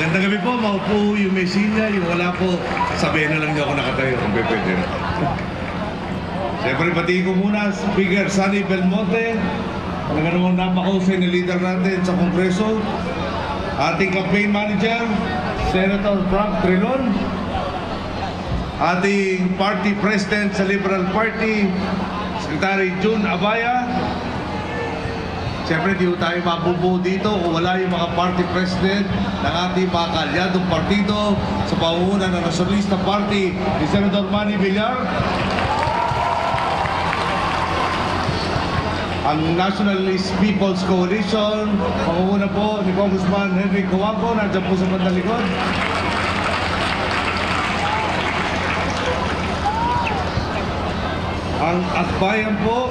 Magandang gabi po, maupo yung may sinya, yung wala po, sabihin na lang niyo ako nakatayo, kung pwede. Siyempre, batiin ko muna, Speaker Sonny Belmonte, talaga namang napakausay na leader natin sa Kongreso, ating campaign manager, Senator Frank Trilon, ating party president sa Liberal Party, Secretary June Abaya. Siyempre, di tayo mabubuo dito kung wala yung mga party president ng ating mga kaalyadong partido sa pamumuno ng Nacionalista Party ni Senator Manny Villar, ang Nationalist People's Coalition, pamumuno po ni Congressman Henry Coaco, nandiyan po sa bandang likod. Ang Akbayan po,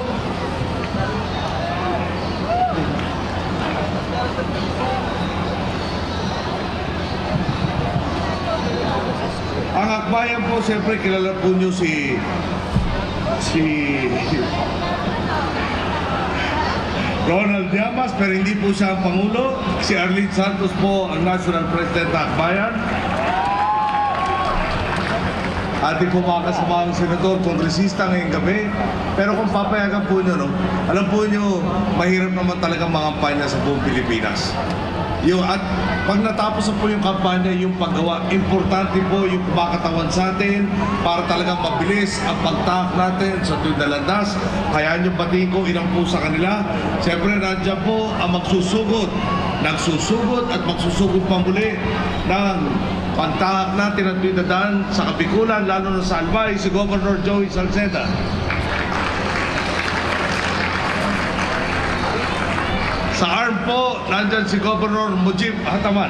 ang Akbayan po, siyempre kilala po nyo si Ronald Llamas, pero hindi po siya ang Pangulo. Si Arlene Santos po ang National President ng Akbayan. Ating po mga kasamahang senador, kongresista ngayong gabi. Pero kung papayagan po nyo, no, alam po nyo, mahirap naman talaga mangampanya sa buong Pilipinas. At pag natapos po yung kampanya, yung paggawa, importante po yung kumakatawan sa atin para talagang mabilis ang pagtahak natin sa tuwing dalandas. Kaya nyo batiin ko, inang po sa kanila. Siyempre, nandiyan po ang magsusugod, nagsusugod at magsusugod pa muli ng pagtahak natin at tuwing dadaan sa Kabikulan, lalo na sa Albay, si Governor Joey Salceda. Sa ARM po, nandyan si Governor Mujib Hataman.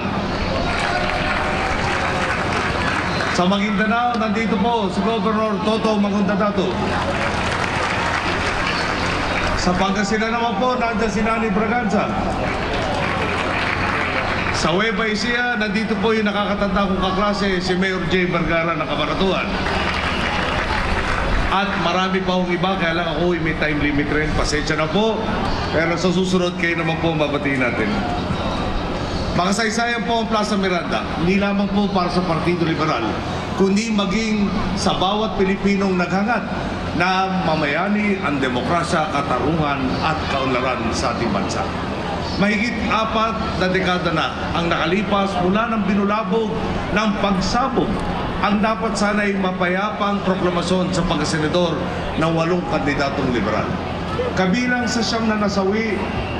Sa Maguindanao, nandito po si Governor Toto Magundadato. Sa Pangasinan naman po, nandyan si Nani Braganza. Sa Nueva Ecija, nandito po yung nakakatanda kong kaklase, si Mayor J. Vergara ng Camaratuan. At marami pa akong iba, kaya lang ako may time limit rin. Pasensya na po. Pero sa susunod kayo naman po mabatiin natin. Makasaysayan po ang Plaza Miranda, hindi lamang po para sa Partido Liberal, kundi maging sa bawat Pilipinong naghangad na mamayani ang demokrasya, katarungan at kaunlaran sa ating bansa. Mahigit 4 na dekada na ang nakalipas mula ng binulabog ng pagsabog ang dapat sana'y mapayapang proklamasyon sa pagkasenador ng 8 kandidatong liberal. Kabilang sa siyam na nasawi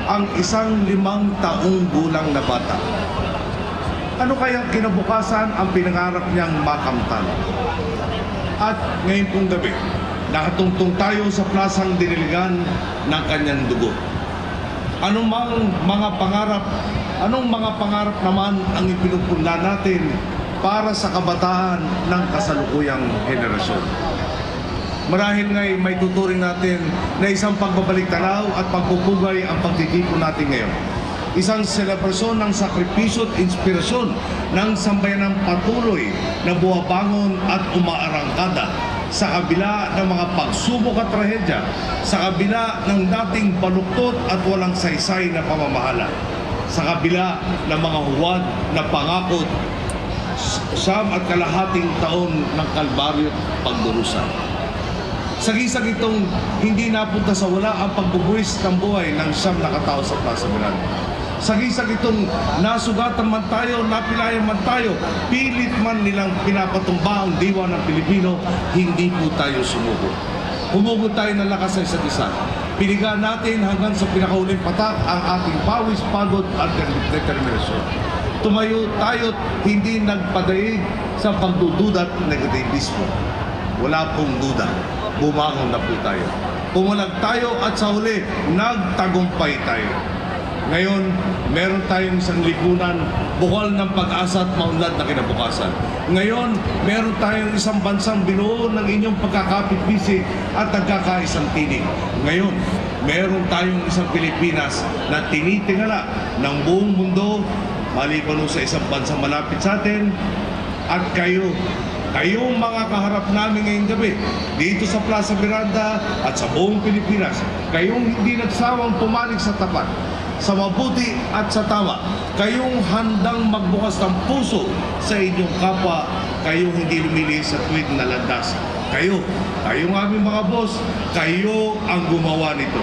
ang isang 5 taong gulang na bata. Ano kaya kinabukasan ang pinangarap niyang makamtan? At ngayon pong gabi, nakatungtong tayo sa plasang diniligan ng kanyang dugo. Anong mga pangarap naman ang ipinupunla natin para sa kabataan ng kasalukuyang henerasyon? Marahil nga'y may tuturing natin na isang pagbabalik tanaw at pagpupugay ang pagtitipon natin ngayon. Isang selebrasyon ng sakripisyo at inspirasyon ng sambayanang patuloy na buwabangon at umaarangkada sa kabila ng mga pagsubok at trahedya, sa kabila ng dating baluktot at walang saysay na pamamahala, sa kabila ng mga huwad na pangakot, 9.5 taon ng kalbaryo at pagdurusa. Sagisag itong hindi napunta sa wala ang pagbubuwis ng buhay ng 9 na katao sa Plaza Miranda. Sagisag itong nasugatan man tayo, napilayan man tayo, pilit man nilang pinapatumba ang diwa ng Pilipino, hindi po tayo sumuko. Humugod tayo ng lakas sa isa't isa. Pinigaan natin hanggang sa pinakauling patak ang ating pawis, pagod at determinasyon. Tumayo tayo't hindi nagpadaig sa pagdududa at negativismo. Wala pong duda, bumangon na po tayo. Pumulag tayo at sa huli, nagtagumpay tayo. Ngayon, meron tayong isang lipunan, bukal ng pag-asa at maunlad na kinabukasan. Ngayon, meron tayong isang bansang binuo ng inyong pagkakapit-bisig at nagkakaisang tinig. Ngayon, meron tayong isang Pilipinas na tinitingala ng buong mundo, maliban sa isang bansang malapit sa atin. At kayong mga kaharap namin ngayong gabi, dito sa Plaza Miranda at sa buong Pilipinas, kayong hindi nagsawang pumanig sa tapat, sa mabuti at sa tama. Kayong handang magbukas ng puso sa inyong kapwa, kayong hindi lumilihis sa tuwid na landas. Kayong aming mga boss, kayo ang gumawa nito.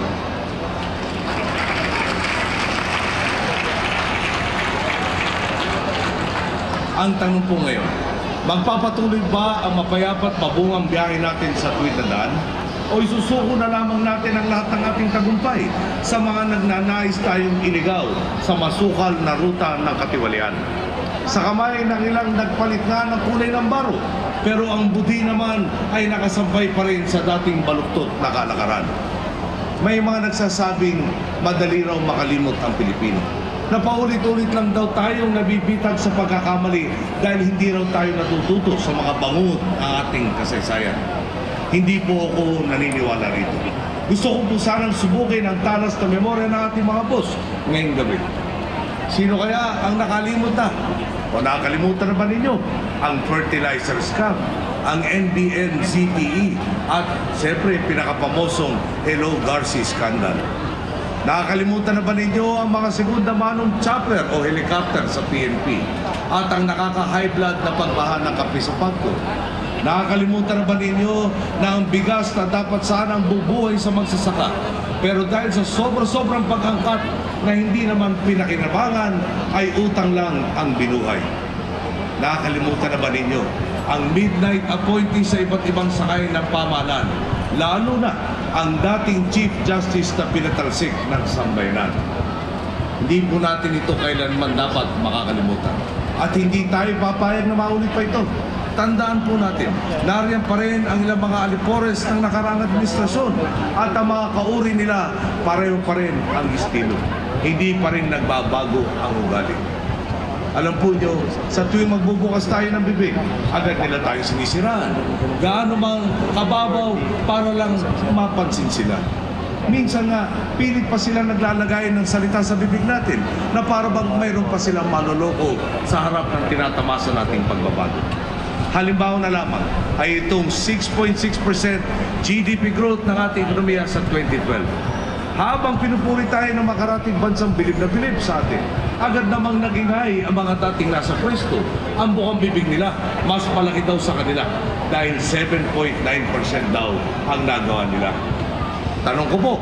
Ang tanong po ngayon, magpapatuloy ba ang mapayapat mabungang biyahe natin sa tuwid na daan? O isusuko na lamang natin ang lahat ng ating tagumpay sa mga nagnanais tayong iligaw sa masukal na ruta ng katiwalian? Sa kamay ng ilang nagpalit nga ng kulay ng baro, pero ang budi naman ay nakasampay pa rin sa dating baluktot na kalakaran. May mga nagsasabing madali raw makalimot ang Pilipino. Napaulit-ulit lang daw tayong nabibitag sa pagkakamali dahil hindi raw tayo natututo sa mga bangungot ng ating kasaysayan. Hindi po ako naniniwala rito. Gusto ko po sanang subukin ang talas na memorya ng ating mga boss ngayong gabi. Sino kaya ang nakalimot na? O nakakalimutan na ba ninyo ang fertilizer scam, ang NBN-CTE at siyempre pinakapamosong Hello Garci scandal? Nakakalimutan na ba ninyo ang mga segunda manong chopper o helicopter sa PNP at ang nakaka-high blood na pagbaha ng kape sa pagko? Nakakalimutan na ba ninyo na ang bigas na dapat sanang bubuhay sa magsasaka, pero dahil sa sobrang pag-angkat na hindi naman pinakinabangan ay utang lang ang binuhay? Nakakalimutan na ba ninyo ang midnight appointee sa iba't ibang sakay ng pamahalaan, lalo na ang dating Chief Justice na pinatalsik ng sambayanan? Hindi po natin ito kailanman dapat makakalimutan. At hindi tayo papayag na maulit pa ito. Tandaan po natin, nariyan pa rin ang ilang mga alipores ng nakaraang administrasyon at ang mga kauri nila, pareho pa rin ang estilo. Hindi pa rin nagbabago ang ugali. Alam po nyo, sa tuwing magbubukas tayo ng bibig, agad nila tayo sinisiraan. Gaano mang kababaw para lang mapansin sila. Minsan nga, pilit pa sila naglalagay ng salita sa bibig natin na para bang mayroon pa silang maloloko sa harap ng tinatamasa nating pagbabago. Halimbawa na lamang ay itong 6.6% GDP growth ng ating ekonomiya sa 2012. Habang pinupuri tayo ng makarating bansang bilib na bilib sa atin, agad namang nagingay ang mga dating nasa pwesto. Ang bukang bibig nila, mas malaki daw sa kanila dahil 7.9% daw ang nagawa nila. Tanong ko po,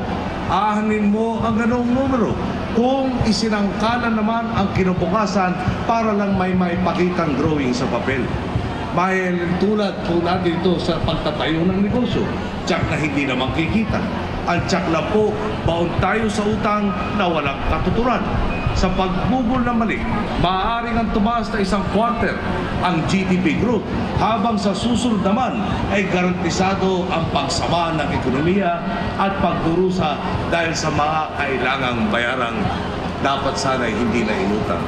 ahanin mo ang ganong numero kung isinangkalan naman ang kinabukasan para lang may maipakitang drawing sa papel? May tulad po natin ito sa pagtatayo ng negosyo, tsak na hindi naman kikita. Ang tsak lang po, baon tayo sa utang na walang katuturan. Sa pagbubol na mali, maaaring ang tumaas na isang quarter ang GDP growth, habang sa susunod naman ay garantisado ang pagsama ng ekonomiya at pagdurusa dahil sa mga kailangang bayarang dapat sana'y hindi na inutang.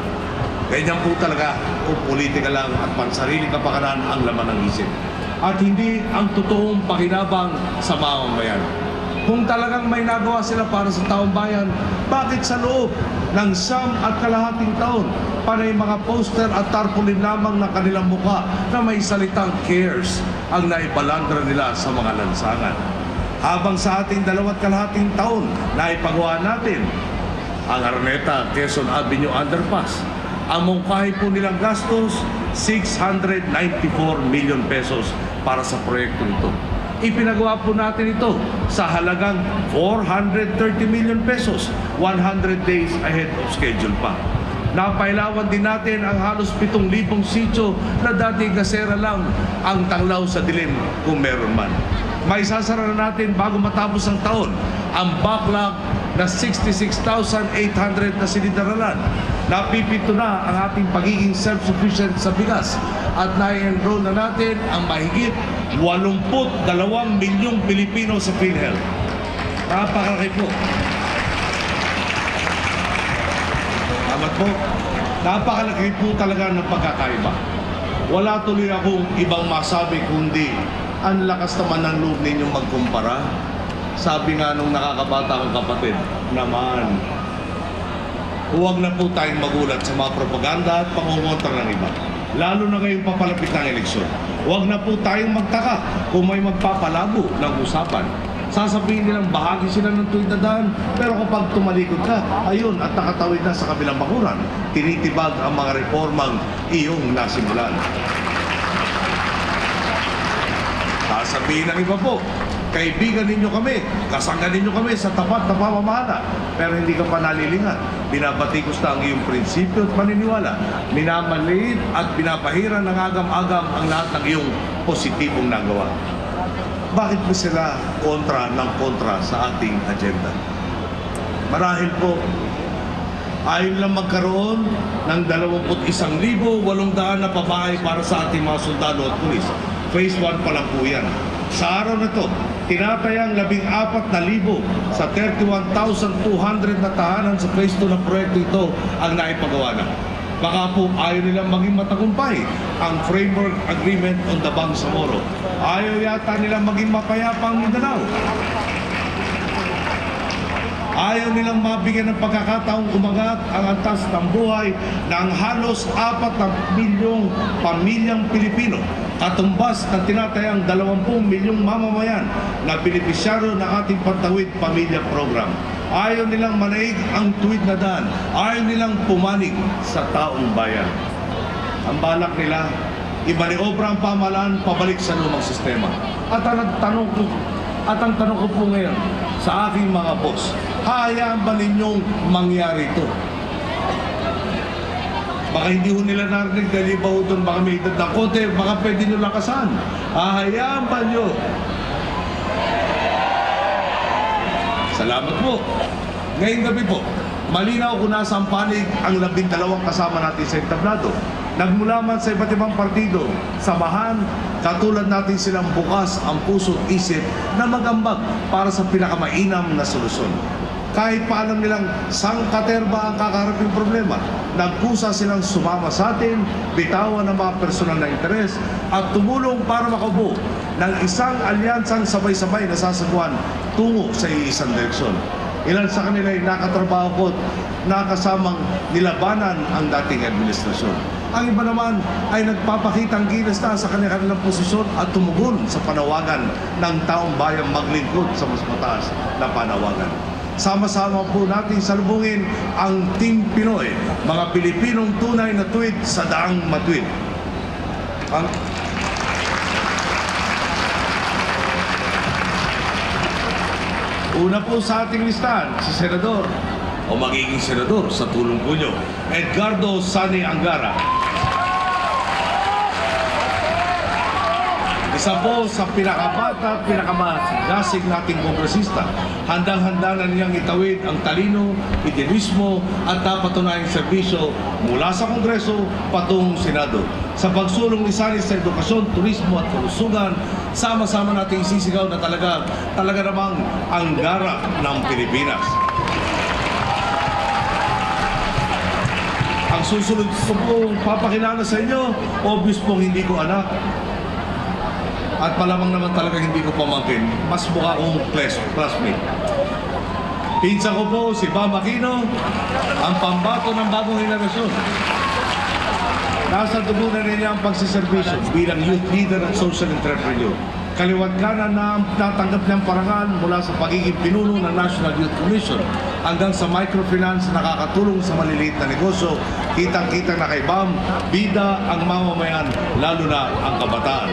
Ganyan po talaga kung politika lang at pansariling kapakanan ang laman ng isip at hindi ang totoong pakinabang sa mamamayan. Kung talagang may nagawa sila para sa taong bayan, bakit sa loob ng 9.5 taon panay mga poster at tarpaulin lamang ng kanilang mukha na may salitang cares ang naipalandra nila sa mga lansangan? Habang sa ating 2.5 taon na ipagawa natin ang Araneta Quezon Avenue Underpass, ang mungkahi po nilang gastos, 694 million pesos para sa proyekto ito. Ipinagawa po natin ito sa halagang 430 million pesos, 100 days ahead of schedule pa. Napailawan din natin ang halos 7,000 sitio na dati gasera lang ang tanglaw sa dilim kung meron man. May sasara na natin bago matapos ang taon ang backlog na 66,800 na silindaralan. Napipito na ang ating pagiging self-sufficient sa bigas at na-enroll na natin ang mahigit 82 milyong Pilipino sa PhilHealth. Napakalaki po. Salamat po. Napakalaki po talaga ng pagkakaiba. Wala tuloy akong ibang masabi kundi ang lakas naman ng loob ninyong magkumpara. Sabi nga nung nakakabata kong kapatid, naman, huwag na po tayong magulat sa mga propaganda at pangungontra ng iba. Lalo na ngayong papalapit ng eleksyon. Huwag na po tayong magtaka kung may magpapalabo ng usapan. sasabihin nilang bahagi sila ng tuwid na daan, pero kapag tumalikod ka, ayun, at nakatawid na sa kabilang bakuran, tinitibag ang mga reformang iyong nasimulan. Sasabihin ng iba po, kaibigan ninyo kami, kasangga ninyo kami sa tapat na pamamahala, pero hindi ka pa nalilingat. Binabatikos na ang iyong prinsipyo at paniniwala. Minamaliit at binabahira ng agam-agam ang lahat ng iyong positibong nagawa. Bakit po sila kontra ng kontra sa ating agenda? Marahil po, ayaw lang magkaroon ng 21,800 na pabahay para sa ating mga sundalo at pulis. Phase 1 pa lang po yan. Sa araw na to, tinatayang 14,000 sa 31,200 na tahanan sa Phase 2 ng proyekto ito ang naipagawa na. Baka po ayaw nilang maging matagumpay ang Framework Agreement on the Bangsamoro. Ayaw yata nilang maging mapayapa ang Mindanao. Ayaw nilang mabigyan ng pagkakataong umangat ang antas ng buhay ng halos 4 milyong pamilyang Pilipino, katumbas ng tinatayang 20 milyong mamamayan na benepisyaryo ng ating Pantawid Pamilya Program. Ayaw nilang manaig ang tuwid na daan. Ayaw nilang pumanig sa taong bayan. Ang balak nila, imaniobra ang pamahalaan pabalik sa lumang sistema. At ang tanong ko po ngayon sa aking mga boss, hayaan ba ninyong mangyari ito? Baka hindi ho nila narinig dahil iba ho doon, baka may edad na konti, baka pwede nyo lakasan. Hayaan ba nyo? Salamat po. Ngayong gabi po, malinaw kung nasa ang panig ang 12 kasama natin sa entablado. Nagmula man sa iba't ibang partido, samahan, katulad natin silang bukas ang puso at isip na magambag para sa pinakamainam na solusyon. Kahit pa alam nilang sangkaterba ang kakaharaping problema, nagkusa silang sumama sa atin, bitawan ng mga personal na interes at tumulong para makaupo ng isang alyansang sabay-sabay na sasagwan tungo sa iisang direksyon. Ilan sa kanila ay nakatrabaho ko at nakasamang nilabanan ang dating administrasyon. Ang iba naman ay nagpapakitang gilas na sa kanilang posisyon at tumugon sa panawagan ng taong bayang maglingkod sa mas mataas na panawagan. Sama-sama po natin salubungin ang Team Pinoy, mga Pilipinong tunay na tuwid sa daang matuwid. Una po sa ating listahan, si Senador o magiging Senador sa tulong po nyo, Edgardo Sani Angara. Isa po sa pinakabata at pinakamagasig nating kongresista. Handang-handa na niyang itawid ang talino, idealismo at napatunayang serbisyo mula sa Kongreso patungong Senado. Sa pagsulong ni Sani sa edukasyon, turismo at kalusugan, sama-sama nating isisigaw na talaga namang Angara ng Pilipinas. Ang susunod ko pong papakilala sa inyo, obvious pong hindi ko anak. At malamang naman talaga hindi ko pamangkin. Mas mukha kong classmate. Pinsan ko po si Bam Aquino, ang pambato ng bagong henerasyon. Nasa dugo na rin niya ang pagsiservisyo bilang youth leader at social entrepreneur. Kaliwat kanan na natanggap niyang parangal mula sa pagiging pinuno ng National Youth Commission hanggang sa microfinance na nakakatulong sa maliliit na negosyo. Kitang-kita na kay Bam, bida ang mamamayan, lalo na ang kabataan.